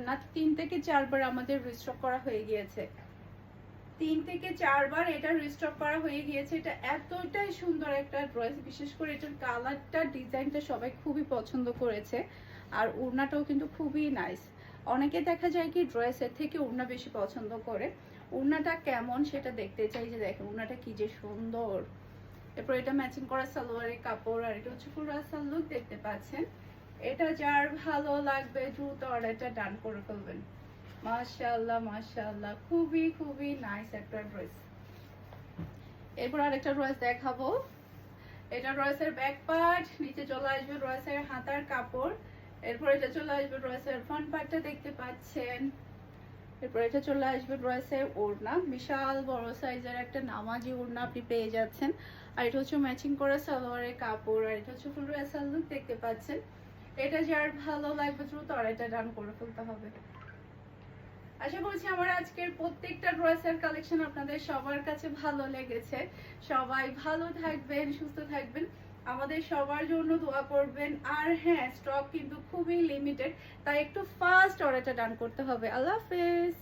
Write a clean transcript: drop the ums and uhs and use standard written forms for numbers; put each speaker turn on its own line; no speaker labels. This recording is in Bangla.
না, 3 থেকে 4 বার আমাদের রিস্টক করা হয়ে গিয়েছে। 3 থেকে 4 বার এটা রিস্টক করা হয়ে গিয়েছে। এটা এতটাই সুন্দর একটা ড্রেস, বিশেষ করে এটার কালারটা, ডিজাইনটা সবাই খুবই পছন্দ করেছে। আর ওড়নাটাও কিন্তু খুবই নাইস। অনেকে দেখা যায় কি ড্রেসের থেকে ওড়না বেশি পছন্দ করে। ওড়নাটা কেমন সেটা দেখতে চাই, যে দেখেন ওড়নাটা কি যে সুন্দর। এরপর এটা ম্যাচিং করা সালোয়ারের কাপড়, আর এটা হচ্ছে পুরো আসাল লুক দেখতে পাচ্ছেন। এটা যার ভালো লাগবে দ্রুত অর্ডারটা ডান করে ফেলবেন। মাশাআল্লাহ মাশাআল্লাহ, খুবই খুবই নাইস একটা ড্রেস। এরপর আরেকটা ড্রেস দেখাবো। এটা ড্রেসের ব্যাক পার্ট, নিচে চলে আসবে ড্রেসের হাতার কাপড়। এরপর এটা চলে আসবে ড্রেসের ফ্রন্ট পার্টটা দেখতে পাচ্ছেন। এরপর এটা চলে আসবে ড্রেসের ওড়না, বিশাল বড় সাইজের একটা নামাজি ওড়না আপনি পেয়ে যাচ্ছেন। আর এটা হচ্ছে ম্যাচিং করা সালোয়ারের কাপড়, আর এটা হচ্ছে ফুল ড্রেসের লুক দেখতে পাচ্ছেন। এটা যার ভালো লাগবে দ্রুত অর্ডারটা ডান করে ফেলতে হবে। আশা করছি আমার আজকের প্রত্যেকটা ড্রেসের কালেকশন আপনাদের সবার কাছে ভালো লেগেছে। সবাই ভালো থাকবেন, সুস্থ থাকবেন, আমাদের সবার জন্য দোয়া করবেন। আর হ্যাঁ, স্টক কিন্তু খুবই লিমিটেড, তাই একটু ফাস্ট অর্ডারটা ডান করতে হবে। আল্লাহ হাফেজ।